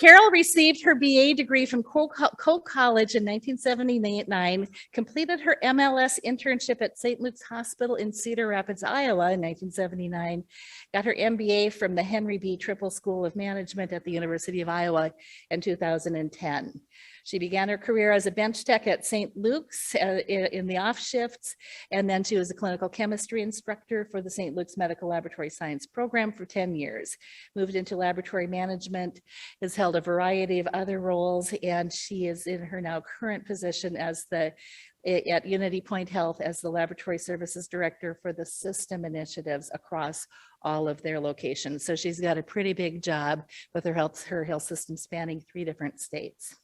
Carol received her BA degree from Cole College in 1979, completed her MLS internship at St. Luke's Hospital in Cedar Rapids, Iowa in 1979, got her MBA from the Henry B. Triple School of Management at the University of Iowa in 2010. She began her career as a bench tech at St. Luke's in the off shifts, and then she was a clinical chemistry instructor for the St. Luke's Medical Laboratory Science Program for 10 years. Moved into laboratory management, has held a variety of other roles, and she is in her now current position as at Unity Point Health as the Laboratory Services Director for the system initiatives across all of their locations. So she's got a pretty big job with her health system spanning 3 different states.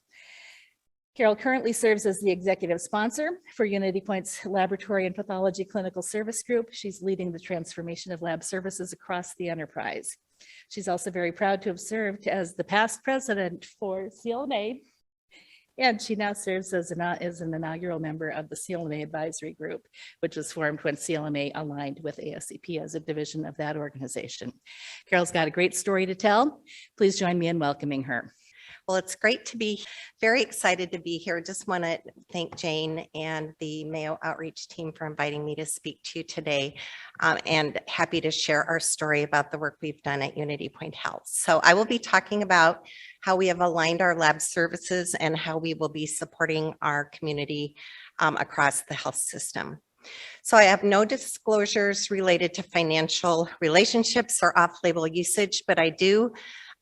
Carol currently serves as the executive sponsor for Unity Point's Laboratory and Pathology Clinical Service Group. She's leading the transformation of lab services across the enterprise. She's also very proud to have served as the past president for CLMA, and she now serves as an inaugural member of the CLMA Advisory Group, which was formed when CLMA aligned with ASCP as a division of that organization. Carol's got a great story to tell. Please join me in welcoming her. Well, it's great to be very excited to be here. Just want to thank Jane and the Mayo Outreach team for inviting me to speak to you today, and happy to share our story about the work we've done at Unity Point Health. So I will be talking about how we have aligned our lab services and how we will be supporting our community across the health system. So I have no disclosures related to financial relationships or off-label usage, but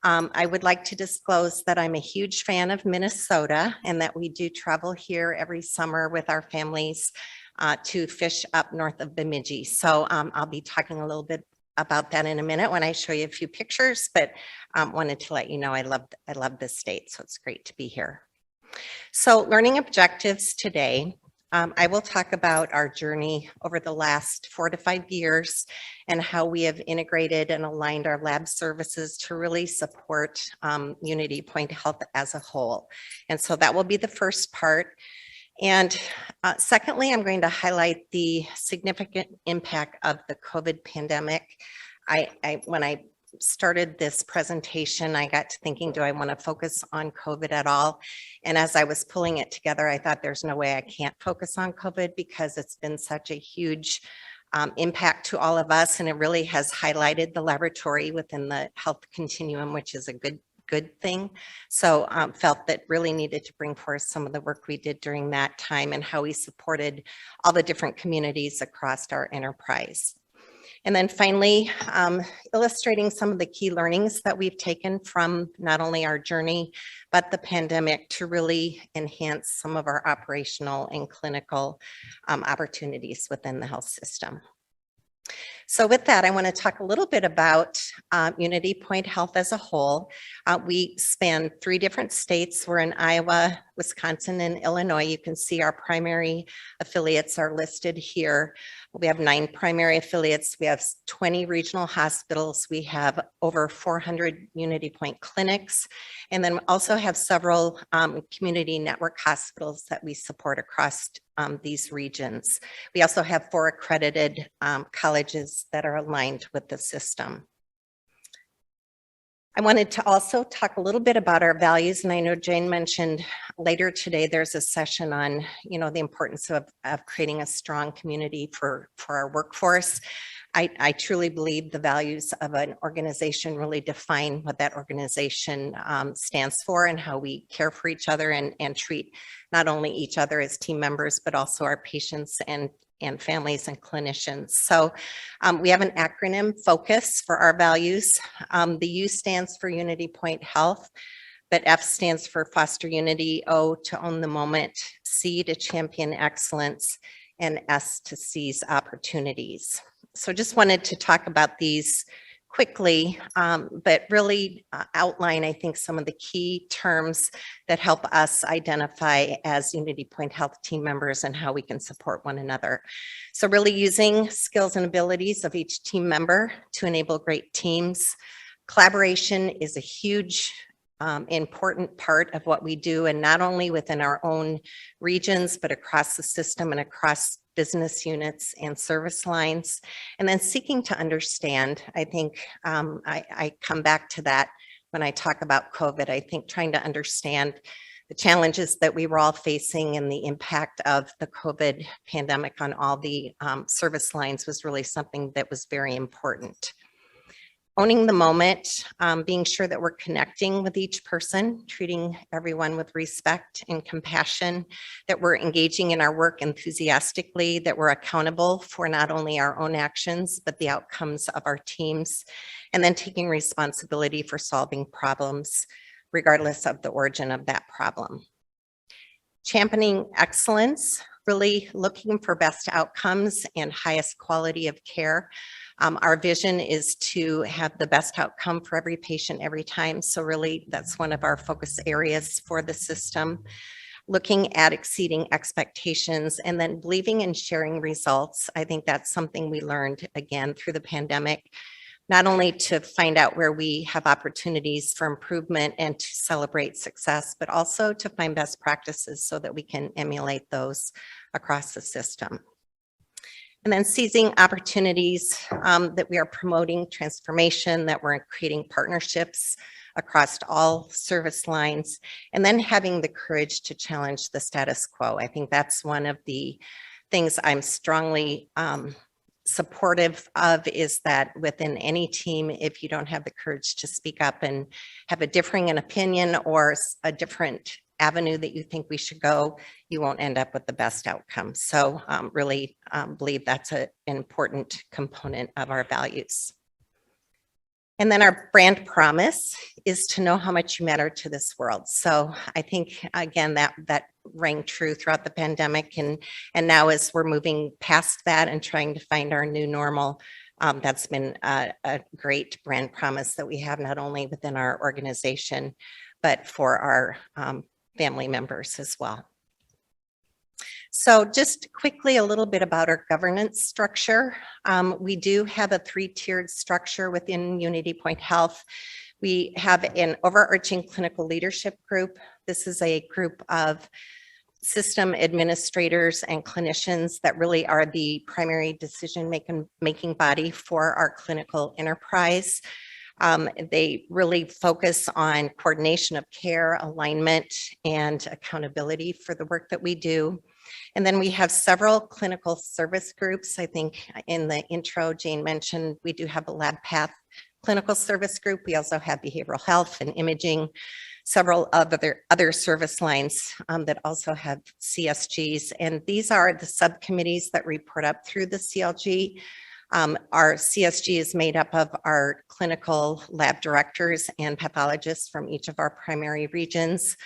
I would like to disclose that I'm a huge fan of Minnesota and that we do travel here every summer with our families to fish up north of Bemidji. So I'll be talking a little bit about that in a minute when I show you a few pictures, but wanted to let you know I love this state, so it's great to be here. So learning objectives today. I will talk about our journey over the last 4 to 5 years and how we have integrated and aligned our lab services to really support Unity Point Health as a whole. And so that will be the first part. And secondly, I'm going to highlight the significant impact of the COVID pandemic. When I started this presentation, I got to thinking, do I want to focus on COVID at all? And as I was pulling it together, I thought there's no way I can't focus on COVID because it's been such a huge impact to all of us. And it really has highlighted the laboratory within the health continuum, which is a good thing. So felt that really needed to bring forth some of the work we did during that time and how we supported all the different communities across our enterprise. And then finally, illustrating some of the key learnings that we've taken from not only our journey, but the pandemic to really enhance some of our operational and clinical opportunities within the health system. So with that, I want to talk a little bit about Unity Point Health as a whole. We span 3 different states. We're in Iowa, Wisconsin, and Illinois. You can see our primary affiliates are listed here. We have 9 primary affiliates. We have 20 regional hospitals. We have over 400 Unity Point clinics, and then we also have several community network hospitals that we support across these regions. We also have 4 accredited colleges that are aligned with the system. I wanted to also talk a little bit about our values, and I know Jane mentioned later today there's a session on, the importance of creating a strong community for our workforce. I truly believe the values of an organization really define what that organization stands for and how we care for each other and treat not only each other as team members, but also our patients and families and clinicians. So we have an acronym, FOCUS, for our values. The U stands for Unity Point Health, but F stands for Foster Unity, O to Own the Moment, C to Champion Excellence, and S to Seize Opportunities. So just wanted to talk about these quickly, but really outline, I think, some of the key terms that help us identify as Unity Point Health team members and how we can support one another. So really using skills and abilities of each team member to enable great teams. Collaboration is a huge important part of what we do, and not only within our own regions, but across the system and across business units and service lines. And then seeking to understand, I think I come back to that when I talk about COVID. I think trying to understand the challenges that we were all facing and the impact of the COVID pandemic on all the service lines was really something that was very important. Owning the moment, being sure that we're connecting with each person, treating everyone with respect and compassion, that we're engaging in our work enthusiastically, that we're accountable for not only our own actions, but the outcomes of our teams, and then taking responsibility for solving problems, regardless of the origin of that problem. Championing excellence, really looking for best outcomes and highest quality of care. Our vision is to have the best outcome for every patient every time. So really, that's one of our focus areas for the system. Looking at exceeding expectations and then believing in sharing results. I think that's something we learned again through the pandemic, not only to find out where we have opportunities for improvement and to celebrate success, but also to find best practices so that we can emulate those across the system. And then seizing opportunities that we are promoting transformation, that we're creating partnerships across all service lines, and then having the courage to challenge the status quo. I think that's one of the things I'm strongly supportive of, is that within any team, if you don't have the courage to speak up and have a differing an opinion or a different avenue that you think we should go, you won't end up with the best outcome. So really believe that's an important component of our values. And then our brand promise is to know how much you matter to this world. So I think, again, that rang true throughout the pandemic. And now as we're moving past that and trying to find our new normal, that's been a great brand promise that we have, not only within our organization, but for our family members as well. So just quickly, a little bit about our governance structure. We do have a 3-tiered structure within Unity Point Health. We have an overarching clinical leadership group. This is a group of system administrators and clinicians that really are the primary decision-making body for our clinical enterprise. They really focus on coordination of care, alignment, and accountability for the work that we do. And then we have several clinical service groups. I think in the intro, Jane mentioned we do have a lab path clinical service group. We also have behavioral health and imaging, several of other service lines that also have CSGs. And these are the subcommittees that report up through the CLG. Our CSG is made up of our clinical lab directors and pathologists from each of our primary regions.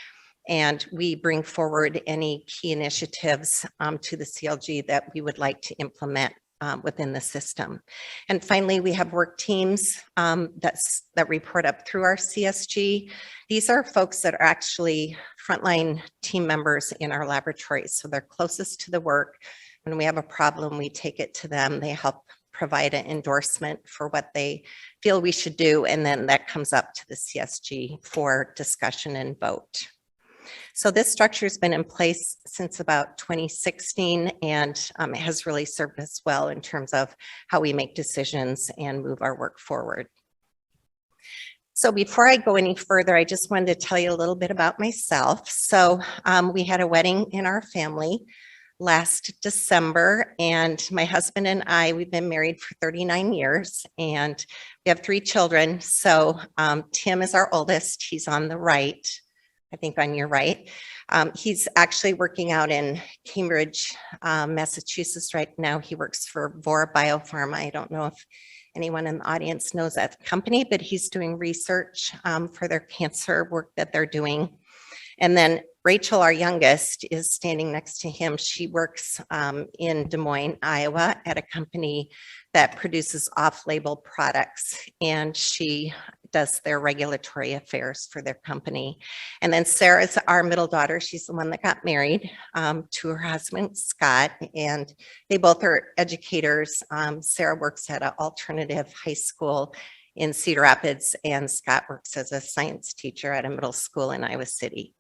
And we bring forward any key initiatives to the CLG that we would like to implement within the system. And finally, we have work teams that report up through our CSG. These are folks that are actually frontline team members in our laboratories. So they're closest to the work. When we have a problem, we take it to them. They help provide an endorsement for what they feel we should do. And then that comes up to the CSG for discussion and vote. So this structure has been in place since about 2016, and it has really served us well in terms of how we make decisions and move our work forward. So before I go any further, I just wanted to tell you a little bit about myself. So we had a wedding in our family last December, and my husband and I, we've been married for 39 years, and we have 3 children. So Tim is our oldest. He's on the right. I think on your right. He's actually working out in Cambridge, Massachusetts right now. He works for Vor Biopharma. I don't know if anyone in the audience knows that company, but he's doing research for their cancer work that they're doing. And then Rachel, our youngest, is standing next to him. She works in Des Moines, Iowa, at a company that produces off-label products, and she does their regulatory affairs for their company. And then Sarah's our middle daughter. She's the one that got married to her husband, Scott, and they both are educators. Sarah works at an alternative high school in Cedar Rapids, and Scott works as a science teacher at a middle school in Iowa City.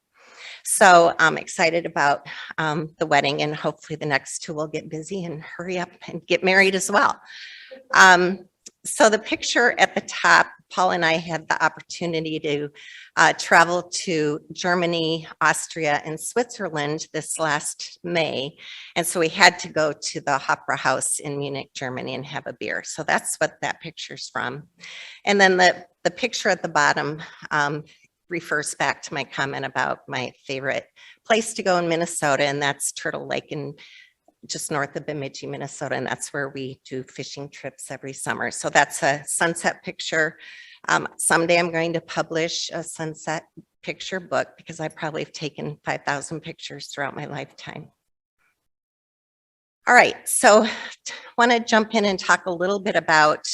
So I'm excited about the wedding, and hopefully the next 2 will get busy and hurry up and get married as well. So the picture at the top Paul and I had the opportunity to travel to Germany, Austria, and Switzerland this last May. And so we had to go to the Opera House in Munich, Germany, and have a beer. So that's what that picture's from. And then the picture at the bottom refers back to my comment about my favorite place to go in Minnesota, and that's Turtle Lake in just north of Bemidji, Minnesota, and that's where we do fishing trips every summer. So that's a sunset picture. Someday I'm going to publish a sunset picture book because I probably have taken 5,000 pictures throughout my lifetime. All right, so want to jump in and talk a little bit about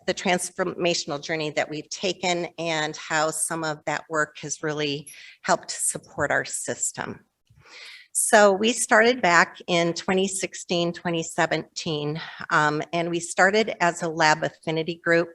the transformational journey that we've taken and how some of that work has really helped support our system. So we started back in 2016, 2017, and we started as a lab affinity group.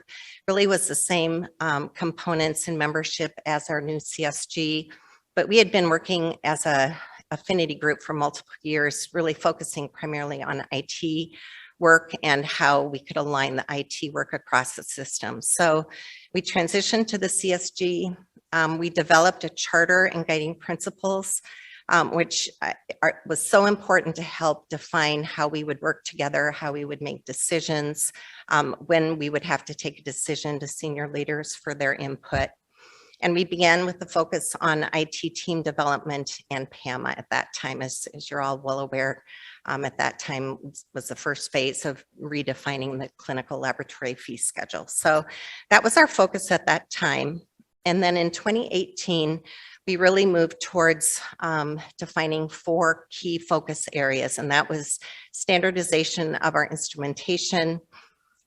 Really was the same components and membership as our new CSG, but we had been working as a affinity group for multiple years, really focusing primarily on IT work and how we could align the IT work across the system. So we transitioned to the CSG. We developed a charter and guiding principles, which was so important to help define how we would work together, how we would make decisions, when we would have to take a decision to senior leaders for their input. And we began with the focus on IT team development and PAMA at that time, as you're all well aware. At that time was the first phase of redefining the clinical laboratory fee schedule. So that was our focus at that time. And then in 2018, we really moved towards defining 4 key focus areas, and that was standardization of our instrumentation,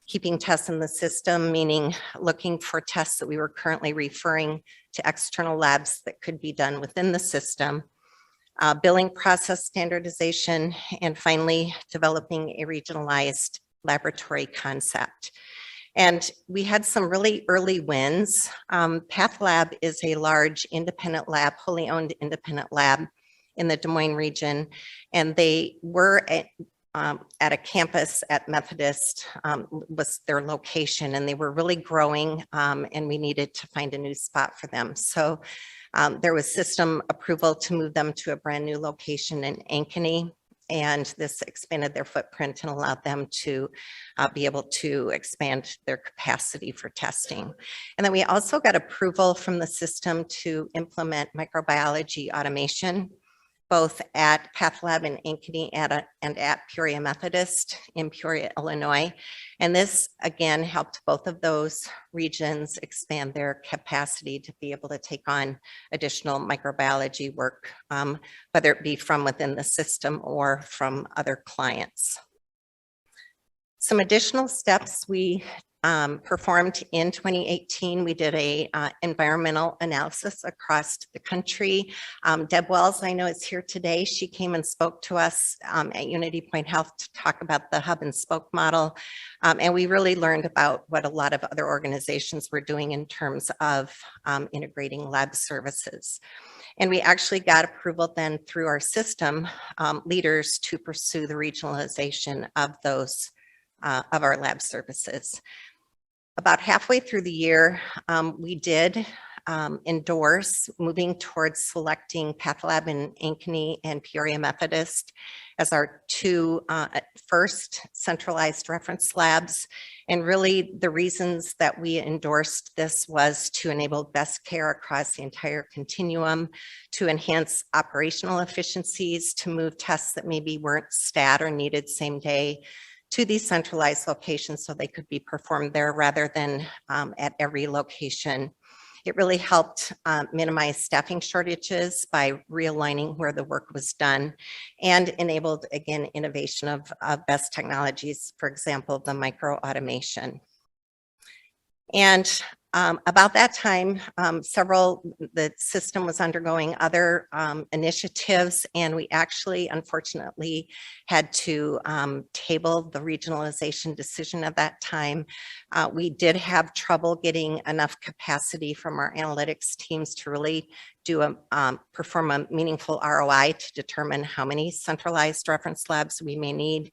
keeping tests in the system, meaning looking for tests that we were currently referring to external labs that could be done within the system, billing process standardization, and finally developing a regionalized laboratory concept. And we had some really early wins. Path Lab is a large independent lab, wholly owned independent lab in the Des Moines region. And they were at a campus at Methodist, was their location, and they were really growing, and we needed to find a new spot for them. So there was system approval to move them to a brand new location in Ankeny. And this expanded their footprint and allowed them to be able to expand their capacity for testing. And then we also got approval from the system to implement microbiology automation, both at Path Lab in Ankeny and at Peoria Methodist in Peoria, Illinois. And this, again, helped both of those regions expand their capacity to be able to take on additional microbiology work, whether it be from within the system or from other clients. Some additional steps we performed in 2018. We did a environmental analysis across the country. Deb Wells, I know, is here today. She came and spoke to us at Unity Point Health to talk about the hub and spoke model. And we really learned about what a lot of other organizations were doing in terms of integrating lab services. And we actually got approval then through our system leaders to pursue the regionalization of those of our lab services. About halfway through the year, we did endorse moving towards selecting Path Lab in Ankeny and Peoria Methodist as our 2 first centralized reference labs. And really the reasons that we endorsed this was to enable best care across the entire continuum, to enhance operational efficiencies, to move tests that maybe weren't stat or needed same day to these centralized locations so they could be performed there rather than at every location. It really helped minimize staffing shortages by realigning where the work was done and enabled, again, innovation of best technologies, for example, the micro automation. And about that time, the system was undergoing other initiatives, and we actually, unfortunately, had to table the regionalization decision at that time. We did have trouble getting enough capacity from our analytics teams to really do perform a meaningful ROI to determine how many centralized reference labs we may need.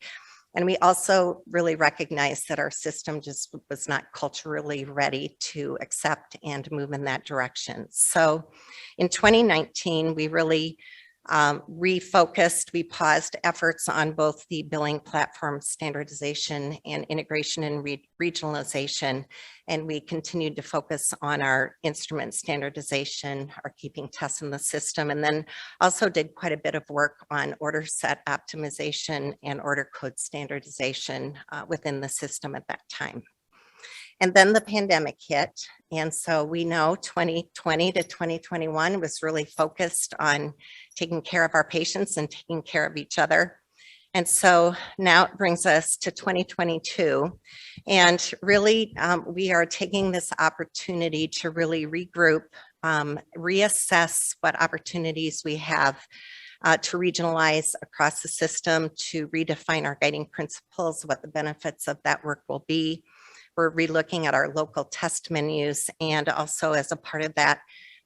And we also really recognized that our system just was not culturally ready to accept and move in that direction. So in 2019, we really refocused, we paused efforts on both the billing platform standardization and integration and regionalization. And we continued to focus on our instrument standardization, our keeping tests in the system, and then also did quite a bit of work on order set optimization and order code standardization within the system at that time. And then the pandemic hit. And so we know 2020 to 2021 was really focused on taking care of our patients and taking care of each other. And so now it brings us to 2022. And really, we are taking this opportunity to really regroup, reassess what opportunities we have to regionalize across the system, to redefine our guiding principles, what the benefits of that work will be. We're relooking at our local test menus, and also as a part of that,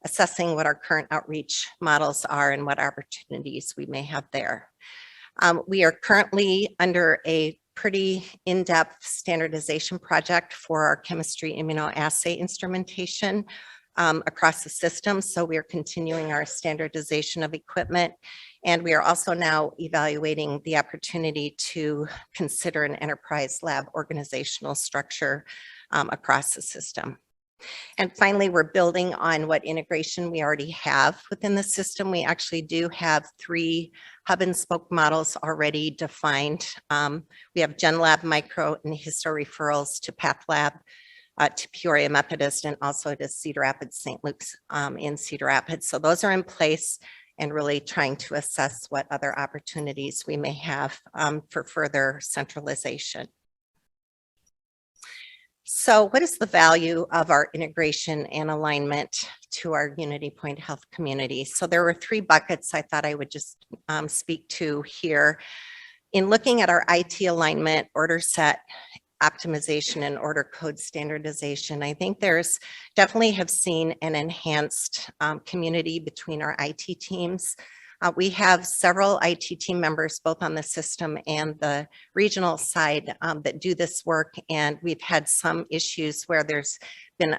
assessing what our current outreach models are and what opportunities we may have there. We are currently under a pretty in-depth standardization project for our chemistry immunoassay instrumentation across the system. So we are continuing our standardization of equipment. And we are also now evaluating the opportunity to consider an enterprise lab organizational structure across the system. And finally, we're building on what integration we already have within the system. We actually do have 3 hub and spoke models already defined. We have GenLab micro and historeferrals to PathLab, to Peoria Methodist, and also to Cedar Rapids, St. Luke's in Cedar Rapids. So those are in place, and really trying to assess what other opportunities we may have for further centralization. So what is the value of our integration and alignment to our Unity Point Health community? So there were 3 buckets I thought I would just speak to here. In looking at our IT alignment, order set optimization, and order code standardization, I think there's definitely have seen an enhanced community between our IT teams. We have several IT team members, both on the system and the regional side, that do this work. And we've had some issues where there's been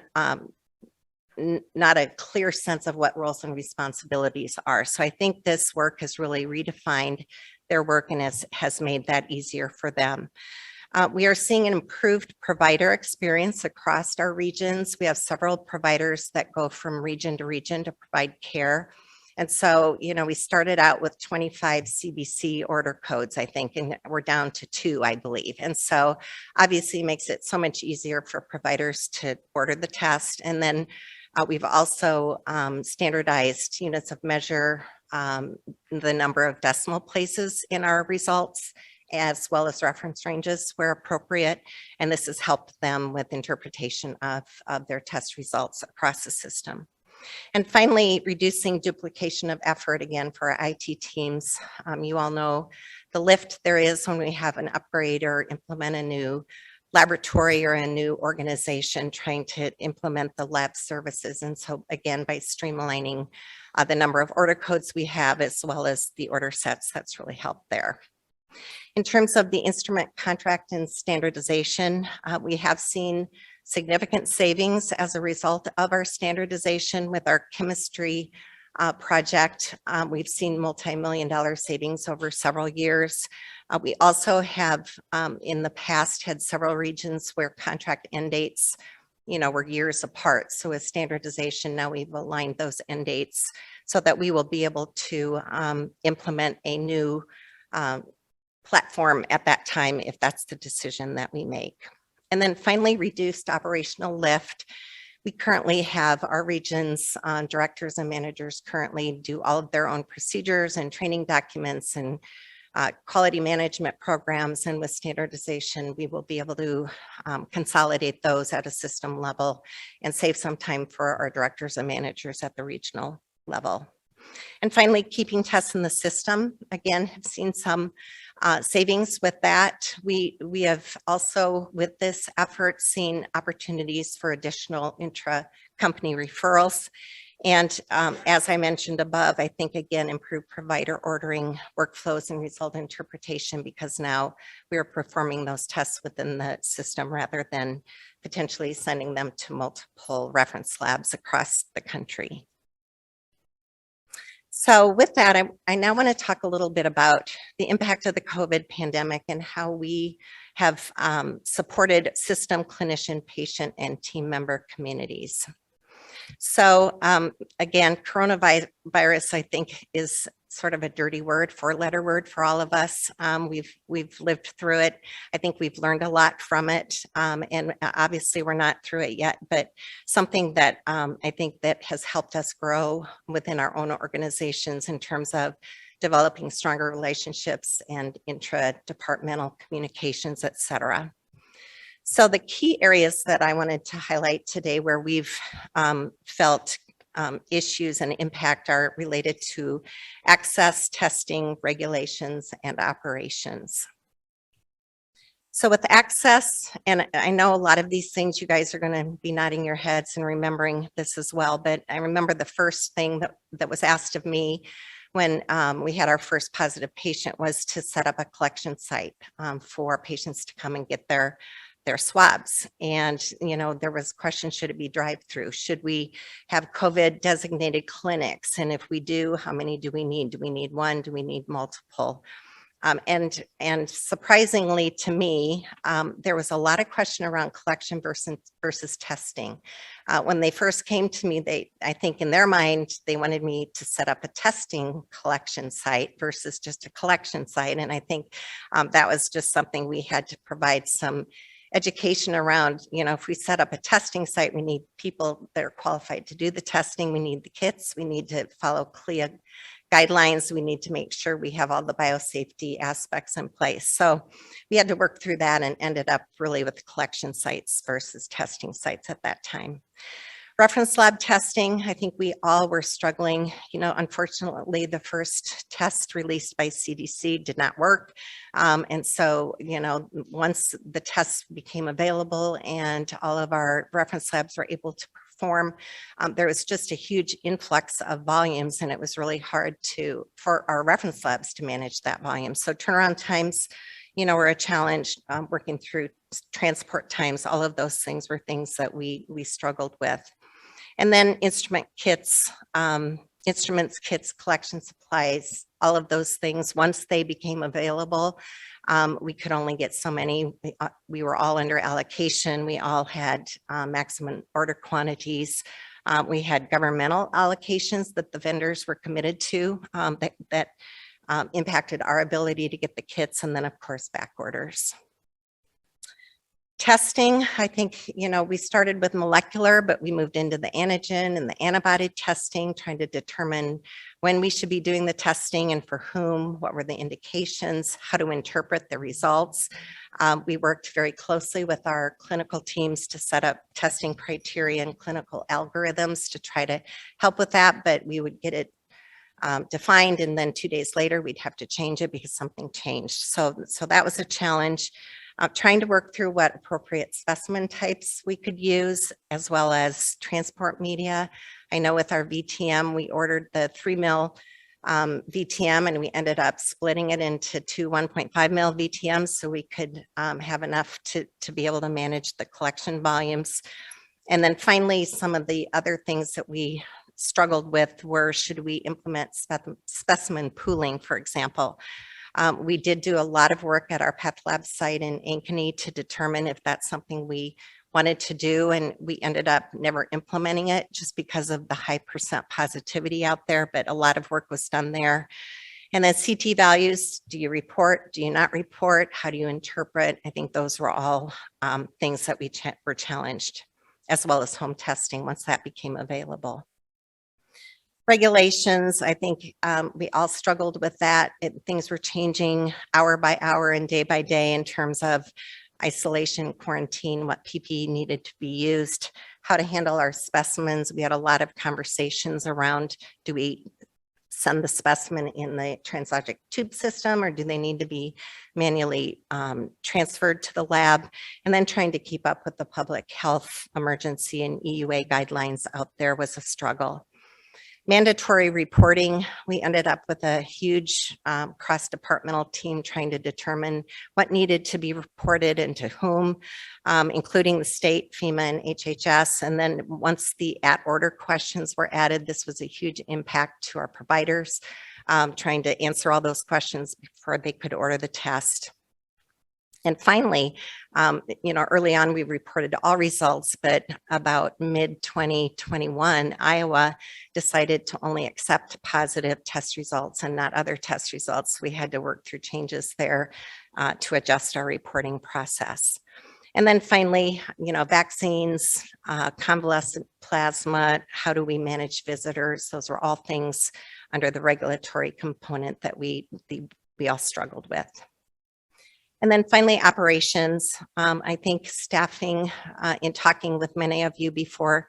not a clear sense of what roles and responsibilities are. So I think this work has really redefined their work and has made that easier for them. We are seeing an improved provider experience across our regions. We have several providers that go from region to region to provide care. And so, you know, we started out with 25 CBC order codes, I think, and we're down to 2, I believe. And so obviously makes it so much easier for providers to order the test. And then we've also standardized units of measure, the number of decimal places in our results, as well as reference ranges where appropriate. And this has helped them with interpretation of their test results across the system. And finally, reducing duplication of effort again for our IT teams. You all know the lift there is when we have an upgrade or implement a new laboratory or a new organization trying to implement the lab services. And so again, by streamlining the number of order codes we have, as well as the order sets, that's really helped there. In terms of the instrument contract and standardization, we have seen significant savings as a result of our standardization with our chemistry project. We've seen multi-million-dollar savings over several years. We also have in the past had several regions where contract end dates, you know, were years apart. So with standardization, now we've aligned those end dates so that we will be able to implement a new platform at that time if that's the decision that we make. And then finally, reduced operational lift. We currently have our regions directors and managers currently do all of their own procedures and training documents and quality management programs. And with standardization, we will be able to consolidate those at a system level and save some time for our directors and managers at the regional level. And finally, keeping tests in the system. Again, have seen some savings with that. We have also, with this effort, seen opportunities for additional intra-company referrals. And as I mentioned above, I think, again, improved provider ordering workflows and result interpretation, because now we are performing those tests within the system rather than potentially sending them to multiple reference labs across the country. So with that, I now want to talk a little bit about the impact of the COVID pandemic and how we have supported system, clinician, patient, and team member communities. So again, coronavirus, I think, is sort of a dirty word, four-letter word for all of us. We've lived through it. I think we've learned a lot from it, and obviously we're not through it yet, but something that I think that has helped us grow within our own organizations in terms of developing stronger relationships and intra-departmental communications, et cetera. So the key areas that I wanted to highlight today where we've felt issues and impact are related to access, testing, regulations, and operations. So with access, and I know a lot of these things you guys are going to be nodding your heads and remembering this as well, but I remember the first thing that was asked of me when we had our first positive patient was to set up a collection site for patients to come and get their swabs. And, you know, there was questions, should it be drive-through? Should we have COVID designated clinics? And if we do, how many do we need? Do we need one? Do we need multiple? And surprisingly to me, there was a lot of question around collection versus testing. When they first came to me, I think in their mind, they wanted me to set up a testing collection site versus just a collection site. And I think that was just something we had to provide some education around. You know, if we set up a testing site, we need people that are qualified to do the testing. We need the kits. We need to follow CLIA guidelines. We need to make sure we have all the biosafety aspects in place. So we had to work through that and ended up really with collection sites versus testing sites at that time. Reference lab testing, I think we all were struggling. You know, unfortunately, the first test released by CDC did not work. And so, you know, once the tests became available and all of our reference labs were able to perform, there was just a huge influx of volumes, and it was really hard for our reference labs to manage that volume. So turnaround times, you know, were a challenge, working through transport times. All of those things were things that we struggled with. And then instrument kits, instruments, kits, collection supplies, all of those things, once they became available, we could only get so many. We were all under allocation. We all had maximum order quantities. We had governmental allocations that the vendors were committed to that impacted our ability to get the kits, and then of course back orders. Testing, I think, you know, we started with molecular, but we moved into the antigen and the antibody testing, trying to determine when we should be doing the testing and for whom, what were the indications, how to interpret the results. We worked very closely with our clinical teams to set up testing criteria and clinical algorithms to try to help with that, but we would get it defined, and then 2 days later, we'd have to change it because something changed. So that was a challenge. Trying to work through what appropriate specimen types we could use, as well as transport media. I know with our VTM, we ordered the 3 mil VTM, and we ended up splitting it into two 1.5 mil VTMs so we could have enough to be able to manage the collection volumes. And then finally, some of the other things that we struggled with were, should we implement specimen pooling, for example? We did do a lot of work at our Path Lab site in Ankeny to determine if that's something we wanted to do, and we ended up never implementing it just because of the high % positivity out there, but a lot of work was done there. And then CT values, do you report, do you not report, how do you interpret? I think those were all things that we were challenged, as well as home testing once that became available. Regulations, I think we all struggled with that. Things were changing hour by hour and day by day in terms of isolation, quarantine, what PPE needed to be used, how to handle our specimens. We had a lot of conversations around, do we send the specimen in the translogic tube system, or do they need to be manually transferred to the lab? And then trying to keep up with the public health emergency and EUA guidelines out there was a struggle. Mandatory reporting, we ended up with a huge cross-departmental team trying to determine what needed to be reported and to whom, including the state, FEMA, and HHS. And then once the at-order questions were added, this was a huge impact to our providers, trying to answer all those questions before they could order the test. And finally, early on we reported all results, but about mid-2021, Iowa decided to only accept positive test results and not other test results. We had to work through changes there to adjust our reporting process. And then finally, vaccines, convalescent plasma, how do we manage visitors? Those were all things under the regulatory component that we all struggled with. And then finally, operations. I think staffing, in talking with many of you before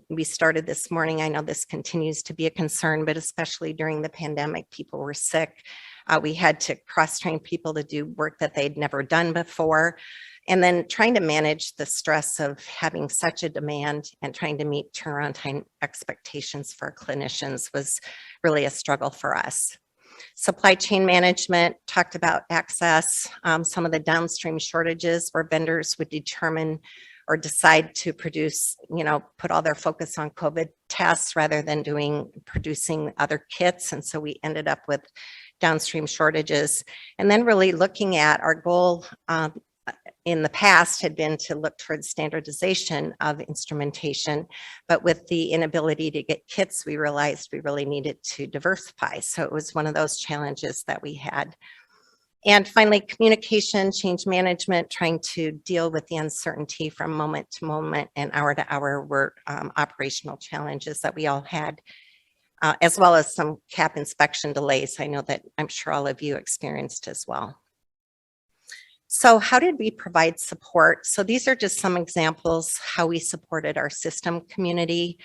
we started this morning, I know this continues to be a concern, but especially during the pandemic, people were sick. We had to cross-train people to do work that they'd never done before. And then trying to manage the stress of having such a demand and trying to meet turnaround time expectations for clinicians was really a struggle for us. Supply chain management, talked about access, some of the downstream shortages where vendors would determine or decide to produce, put all their focus on COVID tests rather than producing other kits. And so we ended up with downstream shortages. And then really looking at our goal in the past had been to look towards standardization of instrumentation, but with the inability to get kits, we realized we really needed to diversify. So it was one of those challenges that we had. And finally, communication, change management, trying to deal with the uncertainty from moment to moment and hour to hour were operational challenges that we all had, as well as some CAP inspection delays. I know that I'm sure all of you experienced as well. So how did we provide support? So these are just some examples how we supported our system community.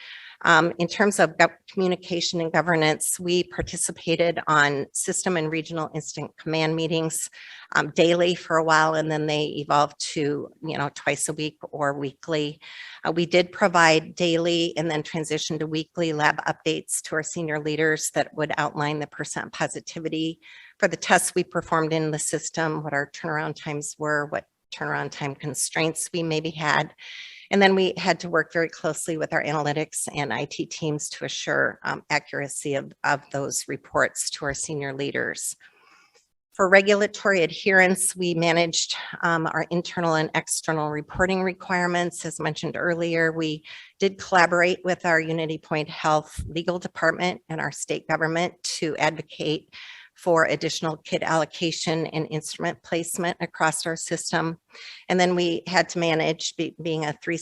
In terms of communication and governance, we participated on system and regional incident command meetings daily for a while, and then they evolved to, twice a week or weekly. We did provide daily and then transition to weekly lab updates to our senior leaders that would outline the percent positivity for the tests we performed in the system, what our turnaround times were, what turnaround time constraints we maybe had. And then we had to work very closely with our analytics and IT teams to assure accuracy of those reports to our senior leaders. For regulatory adherence, we managed our internal and external reporting requirements. As mentioned earlier, we did collaborate with our Unity Point Health legal department and our state government to advocate for additional kit allocation and instrument placement across our system. And then we had to manage, being a three-state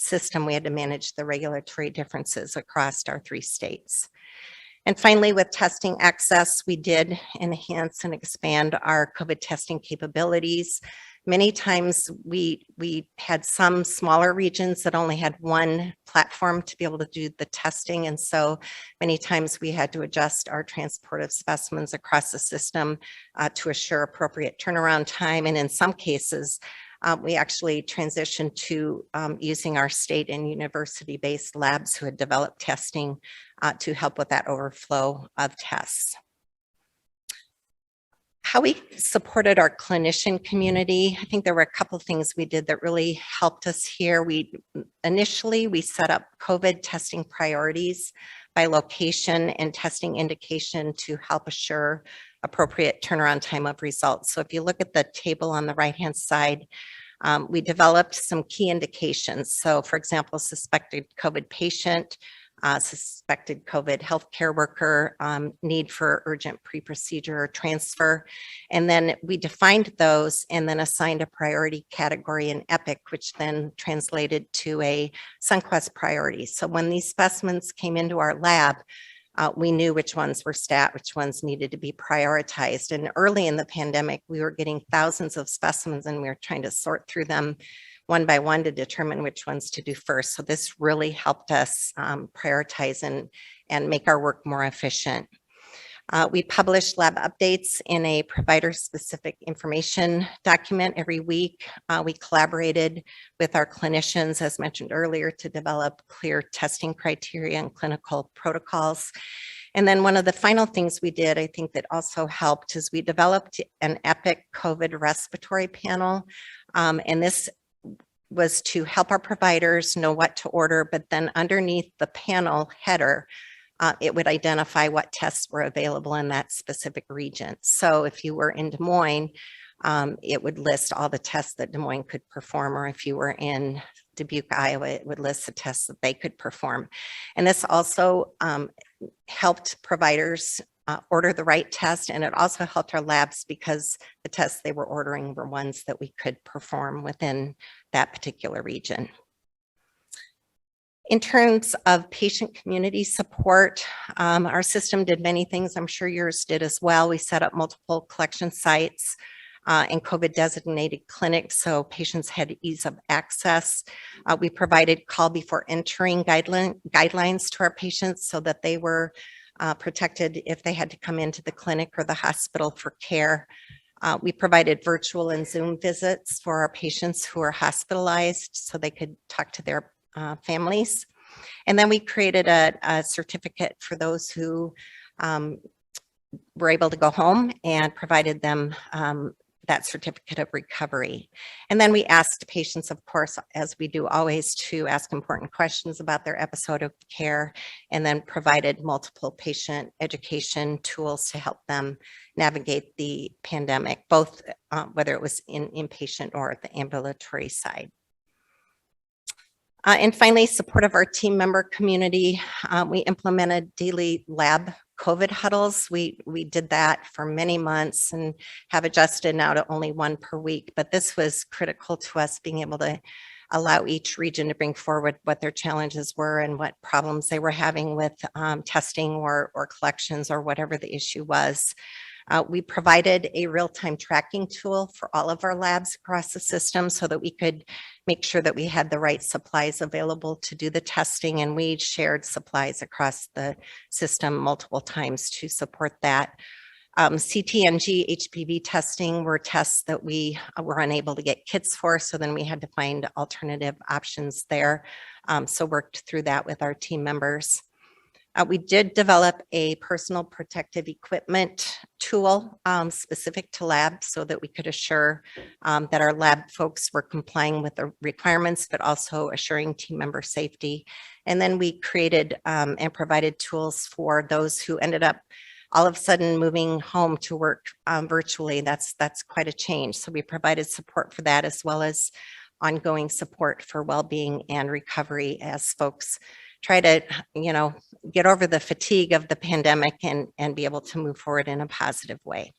system, we had to manage the regulatory differences across our 3 states. And finally, with testing access, we did enhance and expand our COVID testing capabilities. Many times we had some smaller regions that only had one platform to be able to do the testing. And so many times we had to adjust our transport of specimens across the system to assure appropriate turnaround time. And in some cases, we actually transitioned to using our state and university-based labs who had developed testing to help with that overflow of tests. How we supported our clinician community, I think there were a couple of things we did that really helped us here. Initially, we set up COVID testing priorities by location and testing indication to help assure appropriate turnaround time of results. So if you look at the table on the right-hand side, we developed some key indications. So for example, suspected COVID patient, suspected COVID healthcare worker, need for urgent pre-procedure or transfer. And then we defined those and then assigned a priority category in EPIC, which then translated to a Sunquest priority. So when these specimens came into our lab, we knew which ones were stat, which ones needed to be prioritized. And early in the pandemic, we were getting thousands of specimens and we were trying to sort through them one by one to determine which ones to do first. So this really helped us prioritize and make our work more efficient. We publish lab updates in a provider-specific information document every week. We collaborated with our clinicians, as mentioned earlier, to develop clear testing criteria and clinical protocols. And then one of the final things we did, I think that also helped, is we developed an EPIC COVID respiratory panel. And this was to help our providers know what to order, but then underneath the panel header, it would identify what tests were available in that specific region. So if you were in Des Moines, it would list all the tests that Des Moines could perform, or if you were in Dubuque, Iowa, it would list the tests that they could perform. And this also helped providers order the right test, and it also helped our labs because the tests they were ordering were ones that we could perform within that particular region. In terms of patient community support, our system did many things. I'm sure yours did as well. We set up multiple collection sites and COVID designated clinics, so patients had ease of access. We provided call before entering guidelines to our patients so that they were protected if they had to come into the clinic or the hospital for care. We provided virtual and Zoom visits for our patients who are hospitalized so they could talk to their families. And then we created a certificate for those who were able to go home and provided them that certificate of recovery. And then we asked patients, of course, as we do always, to ask important questions about their episode of care, and then provided multiple patient education tools to help them navigate the pandemic, both whether it was in inpatient or at the ambulatory side. And finally, support of our team member community. We implemented daily lab COVID huddles. We did that for many months and have adjusted now to only one per week. But this was critical to us being able to allow each region to bring forward what their challenges were and what problems they were having with testing or collections or whatever the issue was. We provided a real-time tracking tool for all of our labs across the system so that we could make sure that we had the right supplies available to do the testing, and we shared supplies across the system multiple times to support that. CT&G HPV testing were tests that we were unable to get kits for, so then we had to find alternative options there. So worked through that with our team members. We did develop a personal protective equipment tool specific to labs so that we could assure that our lab folks were complying with the requirements, but also assuring team member safety. And then we created and provided tools for those who ended up all of a sudden moving home to work virtually. That's quite a change. So we provided support for that, as well as ongoing support for well-being and recovery as folks try to, get over the fatigue of the pandemic and be able to move forward in a positive way.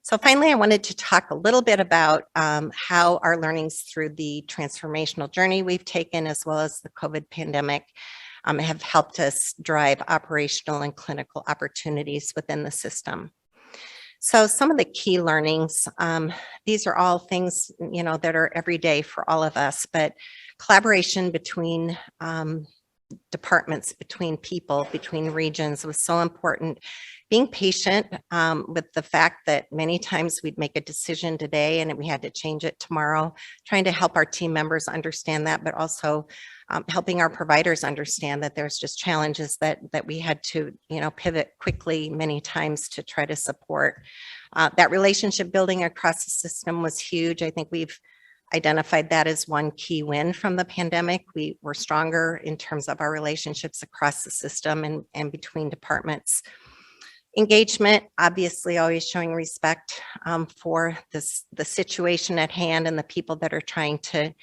So finally, I wanted to talk a little bit about how our learnings through the transformational journey we've taken, as well as the COVID pandemic, have helped us drive operational and clinical opportunities within the system. So some of the key learnings, these are all things, that are every day for all of us, but collaboration between departments, between people, between regions was so important. Being patient with the fact that many times we'd make a decision today and we had to change it tomorrow, trying to help our team members understand that, but also helping our providers understand that there's just challenges that we had to, pivot quickly many times to try to support. That relationship building across the system was huge. I think we've identified that as one key win from the pandemic. We were stronger in terms of our relationships across the system and between departments. Engagement, obviously always showing respect for the situation at hand and the people that are trying to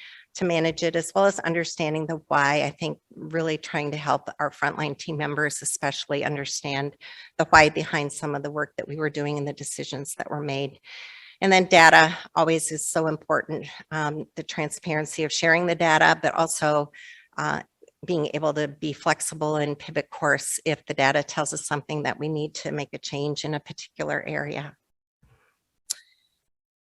manage it, as well as understanding the why. I think really trying to help our frontline team members especially understand the why behind some of the work that we were doing and the decisions that were made. And then data always is so important, the transparency of sharing the data, but also being able to be flexible and pivot course if the data tells us something that we need to make a change in a particular area.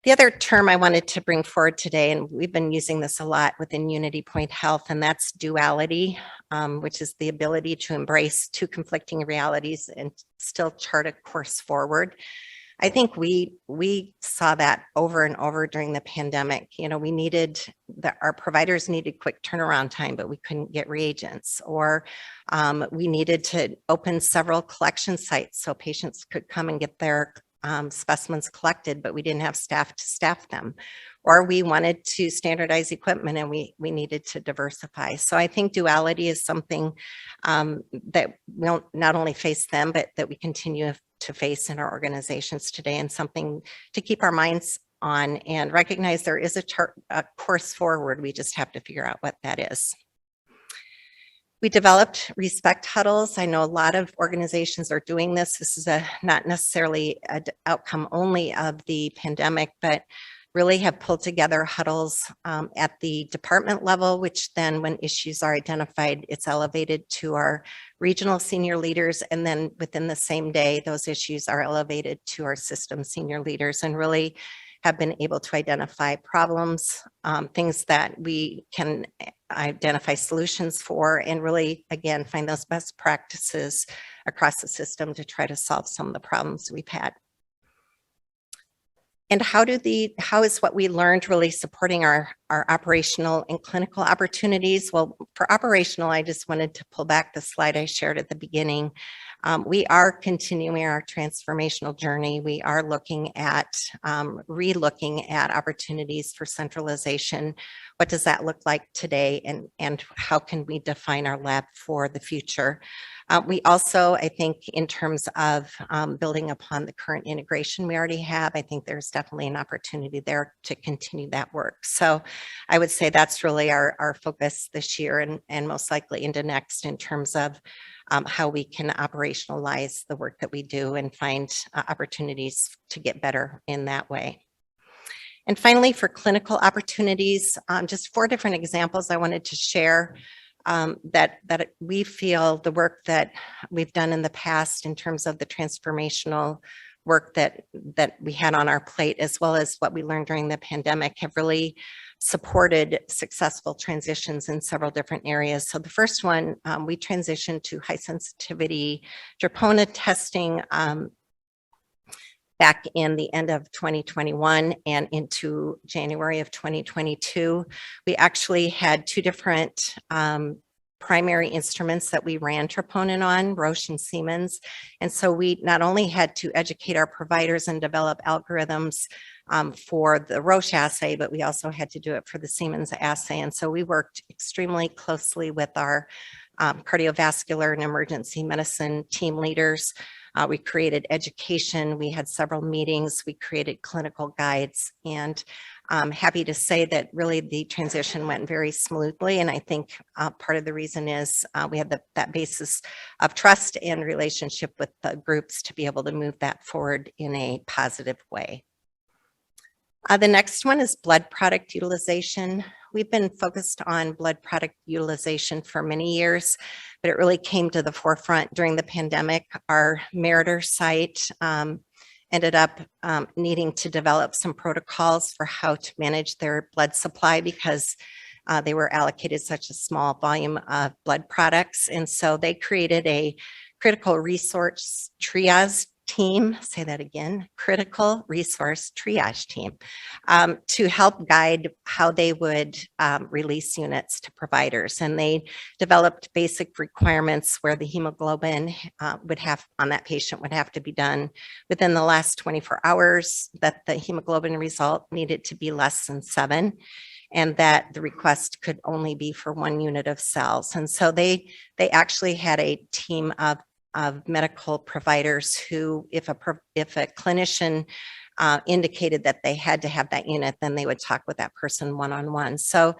The other term I wanted to bring forward today, and we've been using this a lot within Unity Point Health, and that's duality, which is the ability to embrace two conflicting realities and still chart a course forward. I think we saw that over and over during the pandemic. You know, our providers needed quick turnaround time, but we couldn't get reagents, or we needed to open several collection sites so patients could come and get their specimens collected, but we didn't have staff to staff them. Or we wanted to standardize equipment and we needed to diversify. So I think duality is something that we'll not only face them, but that we continue to face in our organizations today, and something to keep our minds on and recognize there is a course forward. We just have to figure out what that is. We developed respect huddles. I know a lot of organizations are doing this. This is not necessarily an outcome only of the pandemic, but really have pulled together huddles at the department level, which then when issues are identified, it's elevated to our regional senior leaders. And then within the same day, those issues are elevated to our system senior leaders, and really have been able to identify problems, things that we can identify solutions for, and really, again, find those best practices across the system to try to solve some of the problems we've had. And how is what we learned really supporting our operational and clinical opportunities? Well, for operational, I just wanted to pull back the slide I shared at the beginning. We are continuing our transformational journey. We are looking at, re-looking at opportunities for centralization. What does that look like today, and how can we define our lab for the future? We also, I think, in terms of building upon the current integration we already have, I think there's definitely an opportunity there to continue that work. So I would say that's really our focus this year, and most likely into next, in terms of how we can operationalize the work that we do and find opportunities to get better in that way. And finally, for clinical opportunities, just 4 different examples I wanted to share. That we feel the work that we've done in the past in terms of the transformational work that we had on our plate, as well as what we learned during the pandemic, have really supported successful transitions in several different areas. So the first one, we transitioned to high sensitivity troponin testing back in the end of 2021 and into January of 2022. We actually had 2 different primary instruments that we ran troponin on, Roche and Siemens. And so we not only had to educate our providers and develop algorithms for the Roche assay, but we also had to do it for the Siemens assay. And so we worked extremely closely with our cardiovascular and emergency medicine team leaders. We created education. We had several meetings. We created clinical guides, and I'm happy to say that really the transition went very smoothly. And I think part of the reason is we had that basis of trust and relationship with the groups to be able to move that forward in a positive way. The next one is blood product utilization. We've been focused on blood product utilization for many years, but it really came to the forefront during the pandemic. Our Meriter site ended up needing to develop some protocols for how to manage their blood supply, because they were allocated such a small volume of blood products. And so they created a critical resource triage team, say that again, critical resource triage team, to help guide how they would release units to providers. And they developed basic requirements where the hemoglobin on that patient would have to be done within the last 24 hours, that the hemoglobin result needed to be less than 7, and that the request could only be for 1 unit of cells. And so they actually had a team of medical providers who, if a clinician indicated that they had to have that unit, then they would talk with that person one-on-one. So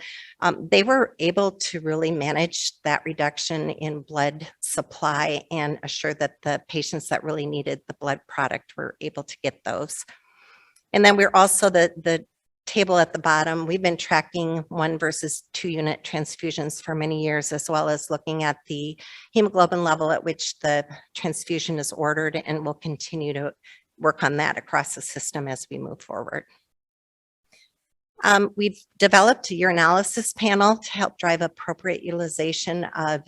they were able to really manage that reduction in blood supply and assure that the patients that really needed the blood product were able to get those. And then we're also the table at the bottom, we've been tracking 1 versus 2 unit transfusions for many years, as well as looking at the hemoglobin level at which the transfusion is ordered, and we'll continue to work on that across the system as we move forward. We've developed a urinalysis panel to help drive appropriate utilization of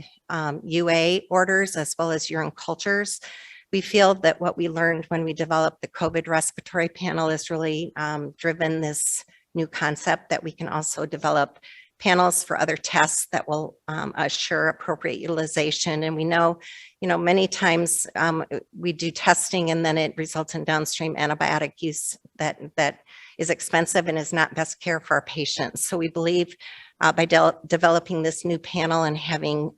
UA orders as well as urine cultures. We feel that what we learned when we developed the COVID respiratory panel has really driven this new concept that we can also develop panels for other tests that will assure appropriate utilization. And we know, many times we do testing and then it results in downstream antibiotic use that is expensive and is not best care for our patients. So we believe by developing this new panel and having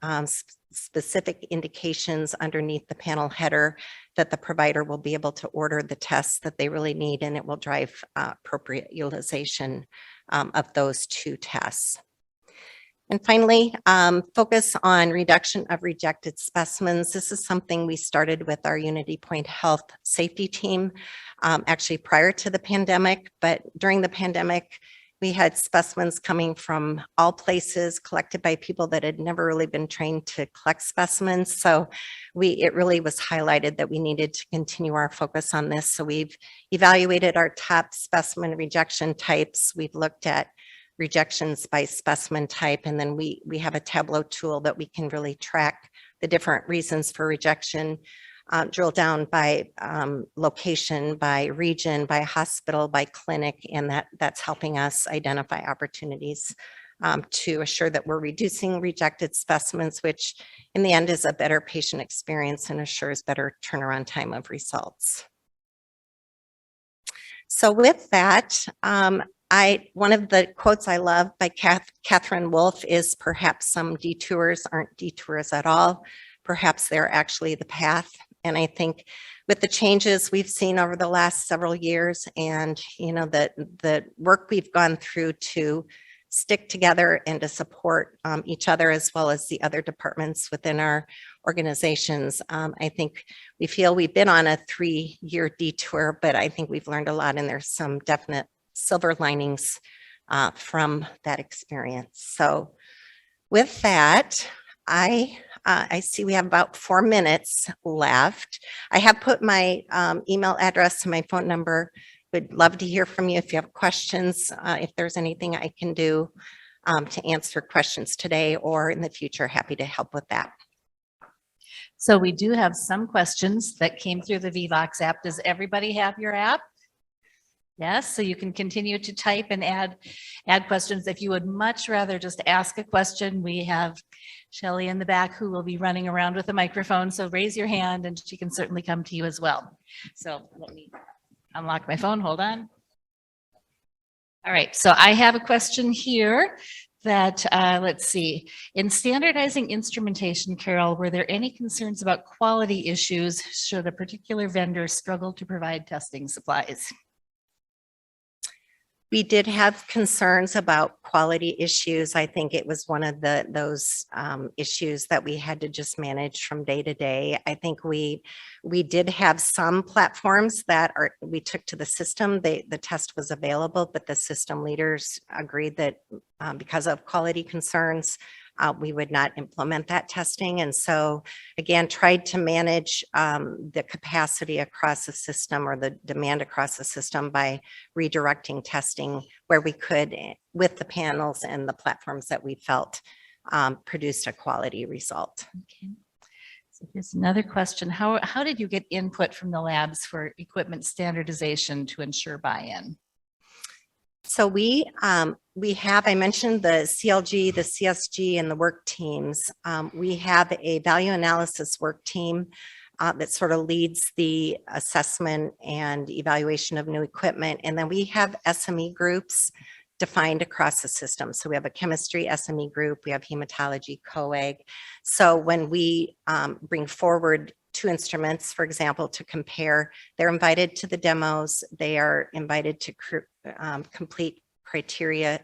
specific indications underneath the panel header that the provider will be able to order the tests that they really need, and it will drive appropriate utilization of those two tests. And finally, focus on reduction of rejected specimens. This is something we started with our Unity Point Health safety team, actually prior to the pandemic, but during the pandemic, we had specimens coming from all places collected by people that had never really been trained to collect specimens. So it really was highlighted that we needed to continue our focus on this. So we've evaluated our top specimen rejection types. We've looked at rejections by specimen type, and then we have a Tableau tool that we can really track the different reasons for rejection, drill down by location, by region, by hospital, by clinic, and that's helping us identify opportunities to assure that we're reducing rejected specimens, which in the end is a better patient experience and assures better turnaround time of results. So with that, one of the quotes I love by Catherine Wolfe is, perhaps some detours aren't detours at all. Perhaps they're actually the path. And I think with the changes we've seen over the last several years and, the work we've gone through to stick together and to support each other as well as the other departments within our organizations, I think we feel we've been on a 3-year detour, but I think we've learned a lot and there's some definite silver linings from that experience. So with that, I see we have about 4 minutes left. I have put my email address and my phone number. Would love to hear from you if you have questions, if there's anything I can do to answer questions today or in the future, happy to help with that. So we do have some questions that came through the VVox app. Does everybody have your app? Yes, so you can continue to type and add questions. If you would much rather just ask a question, we have Shelley in the back who will be running around with a microphone. So raise your hand and she can certainly come to you as well. So let me unlock my phone. Hold on. All right, so I have a question here that, let's see. In standardizing instrumentation, Carol, were there any concerns about quality issues should a particular vendor struggle to provide testing supplies? We did have concerns about quality issues. I think it was one of those issues that we had to just manage from day to day. I think we did have some platforms that we took to the system. The test was available, but the system leaders agreed that because of quality concerns, we would not implement that testing. And so again, tried to manage the capacity across the system or the demand across the system by redirecting testing where we could with the panels and the platforms that we felt produced a quality result. Okay. So here's another question. How did you get input from the labs for equipment standardization to ensure buy-in? So we have, I mentioned the CLG, the CSG, and the work teams. We have a value analysis work team that sort of leads the assessment and evaluation of new equipment. And then we have SME groups defined across the system. So we have a chemistry SME group, we have hematology, coag. So when we bring forward 2 instruments, for example, to compare, they're invited to the demos, they are invited to complete criteria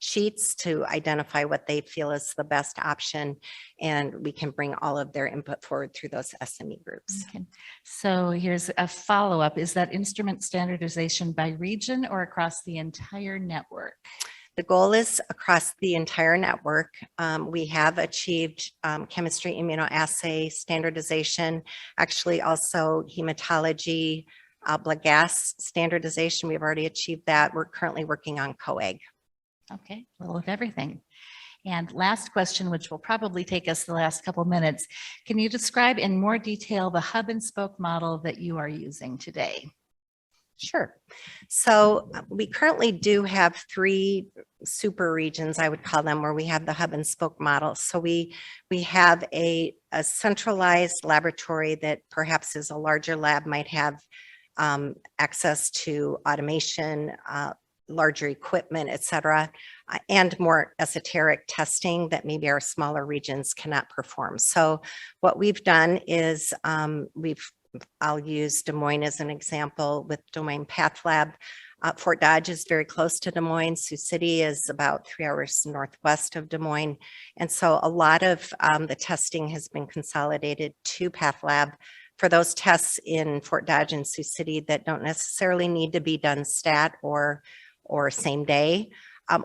sheets to identify what they feel is the best option, and we can bring all of their input forward through those SME groups. Okay. So here's a follow-up. Is that instrument standardization by region or across the entire network? The goal is across the entire network. We have achieved chemistry immunoassay standardization, actually also hematology, blood gas standardization. We've already achieved that. We're currently working on COAG. Okay, a little of everything. And last question, which will probably take us the last couple minutes. Can you describe in more detail the hub and spoke model that you are using today? Sure. So we currently do have 3 super regions, I would call them, where we have the hub and spoke model. So we have a centralized laboratory that perhaps is a larger lab might have access to automation, larger equipment, et cetera, and more esoteric testing that maybe our smaller regions cannot perform. So what we've done is I'll use Des Moines as an example with Des Moines Path Lab. Fort Dodge is very close to Des Moines. Sioux City is about 3 hours northwest of Des Moines. And so a lot of the testing has been consolidated to Path Lab for those tests in Fort Dodge and Sioux City that don't necessarily need to be done stat or same day.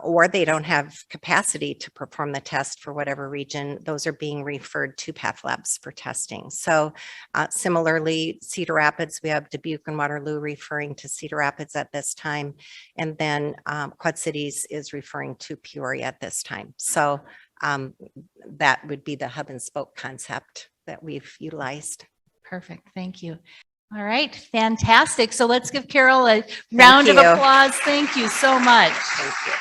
Or they don't have capacity to perform the test for whatever region. Those are being referred to Path Labs for testing. So similarly, Cedar Rapids, we have Dubuque and Waterloo referring to Cedar Rapids at this time. And then Quad Cities is referring to Peoria at this time. So that would be the hub and spoke concept that we've utilized. Perfect, thank you. All right, fantastic. So let's give Carol a round of you. applause. Thank you so much. Thank you.